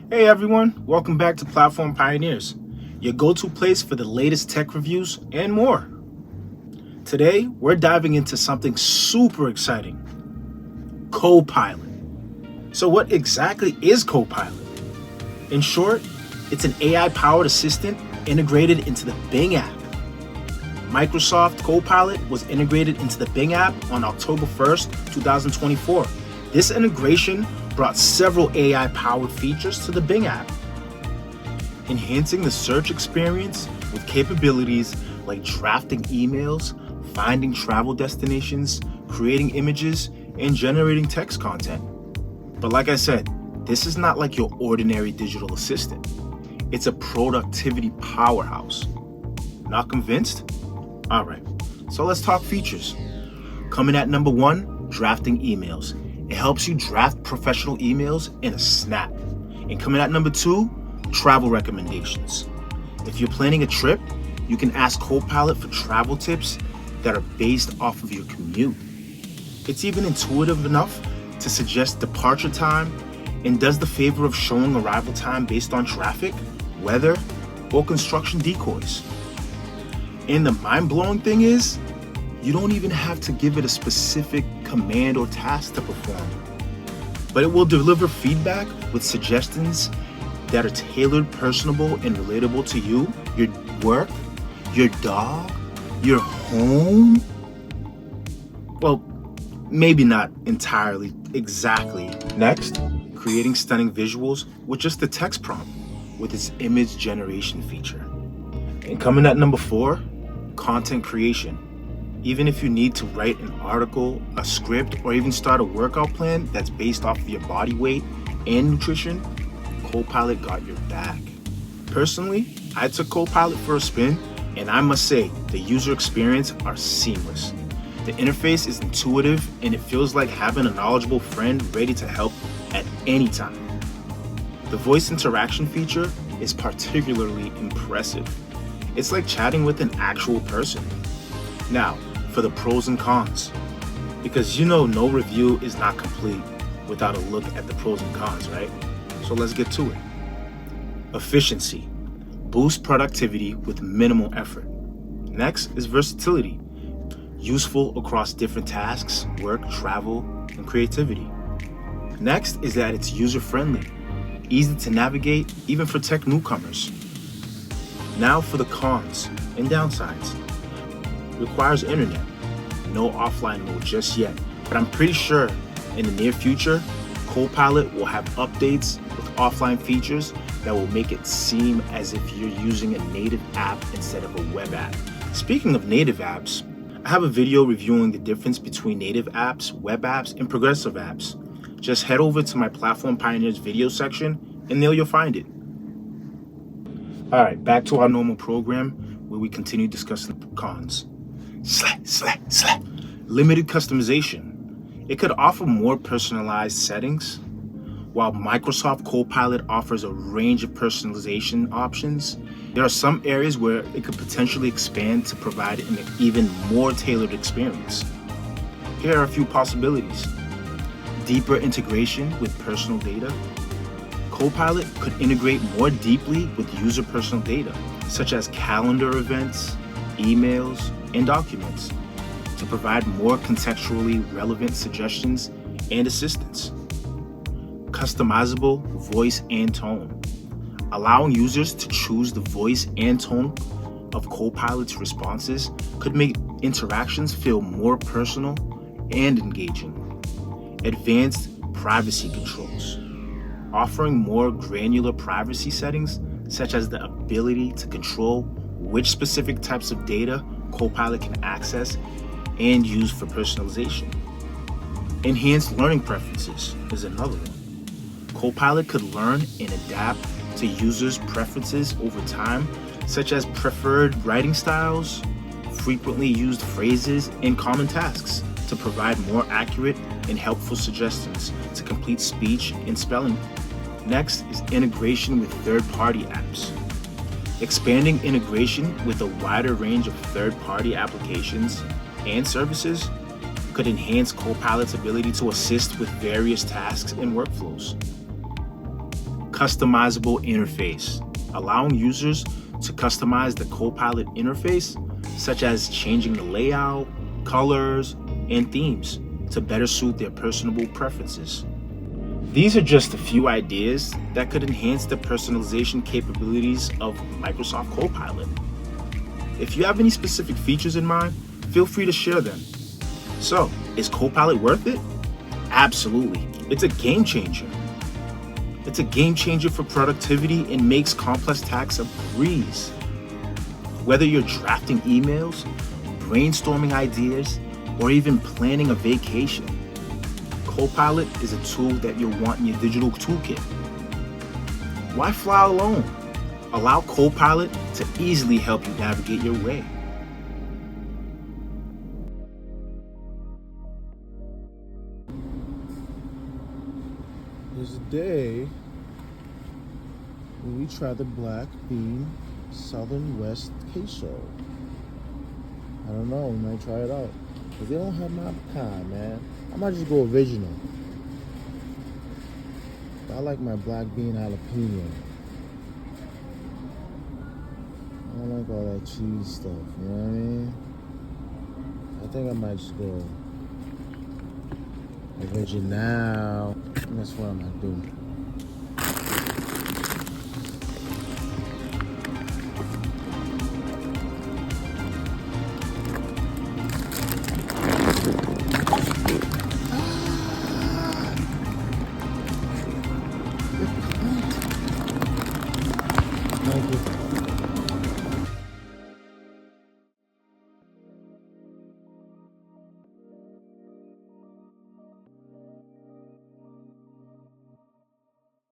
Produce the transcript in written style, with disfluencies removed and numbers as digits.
Hey everyone, welcome back to Platform Pioneers, your go-to place for the latest tech reviews and more. Today, we're diving into something super exciting, Copilot. So what exactly is Copilot? In short, it's an AI-powered assistant integrated into the Bing app. Microsoft Copilot was integrated into the Bing app on October 1st, 2024. This integration brought several AI-powered features to the Bing app, enhancing the search experience with capabilities like drafting emails, finding travel destinations, creating images, and generating text content. But like I said, this is not like your ordinary digital assistant. It's a productivity powerhouse. Not convinced? All right, so let's talk features. Coming at number 1, drafting emails. It helps you draft professional emails in a snap. And coming at number 2, travel recommendations. If you're planning a trip, you can ask Copilot for travel tips that are based off of your commute. It's even intuitive enough to suggest departure time and does the favor of showing arrival time based on traffic, weather, or construction decoys. And the mind-blowing thing is, you don't even have to give it a specific command or task to perform, but it will deliver feedback with suggestions that are tailored, personable, and relatable to you, your work, your dog, your home. Well, maybe not entirely exactly. Next, creating stunning visuals with just the text prompt with its image generation feature. And coming at number 4, content creation. Even if you need to write an article, a script, or even start a workout plan that's based off of your body weight and nutrition, Copilot got your back. Personally, I took Copilot for a spin, and I must say, the user experience are seamless. The interface is intuitive, and it feels like having a knowledgeable friend ready to help at any time. The voice interaction feature is particularly impressive. It's like chatting with an actual person. Now, for the pros and cons, because no review is not complete without a look at the pros and cons, right? So let's get to it. Efficiency. Boost productivity with minimal effort. Next is versatility. Useful across different tasks, work, travel, and creativity. Next is that it's user-friendly, easy to navigate even for tech newcomers. Now for the cons and downsides. Requires internet. No offline mode just yet, but I'm pretty sure in the near future, Copilot will have updates with offline features that will make it seem as if you're using a native app instead of a web app. Speaking of native apps, I have a video reviewing the difference between native apps, web apps, and progressive apps. Just head over to my Platform Pioneers video section and there you'll find it. All right, back to our normal program where we continue discussing the cons. Limited customization. It could offer more personalized settings. While Microsoft Copilot offers a range of personalization options, there are some areas where it could potentially expand to provide an even more tailored experience. Here are a few possibilities. Deeper integration with personal data. Copilot could integrate more deeply with user personal data, such as calendar events, emails, and documents, to provide more contextually relevant suggestions and assistance. Customizable voice and tone. Allowing users to choose the voice and tone of Copilot's responses could make interactions feel more personal and engaging. Advanced privacy controls. Offering more granular privacy settings, such as the ability to control which specific types of data Copilot can access and use for personalization. Enhanced learning preferences is another one. Copilot could learn and adapt to users' preferences over time, such as preferred writing styles, frequently used phrases, and common tasks, to provide more accurate and helpful suggestions to complete speech and spelling. Next is integration with third-party apps. Expanding integration with a wider range of third-party applications and services could enhance Copilot's ability to assist with various tasks and workflows. customizable interface, allowing users to customize the Copilot interface, such as changing the layout, colors, and themes to better suit their personable preferences. These are just a few ideas that could enhance the personalization capabilities of Microsoft Copilot. If you have any specific features in mind, feel free to share them. So, is Copilot worth it? Absolutely. It's a game changer. It's a game changer for productivity and makes complex tasks a breeze. Whether you're drafting emails, brainstorming ideas, or even planning a vacation, Copilot is a tool that you'll want in your digital toolkit. Why fly alone? Allow Copilot to easily help you navigate your way. There's a day when we tried the black bean Southern West queso. I don't know, we might try it out. But they don't have my kind, man. I might just go original. I like my black bean jalapeno. I don't like all that cheese stuff, you know what I mean? I think I might just go original. And that's what I might do. Thank you.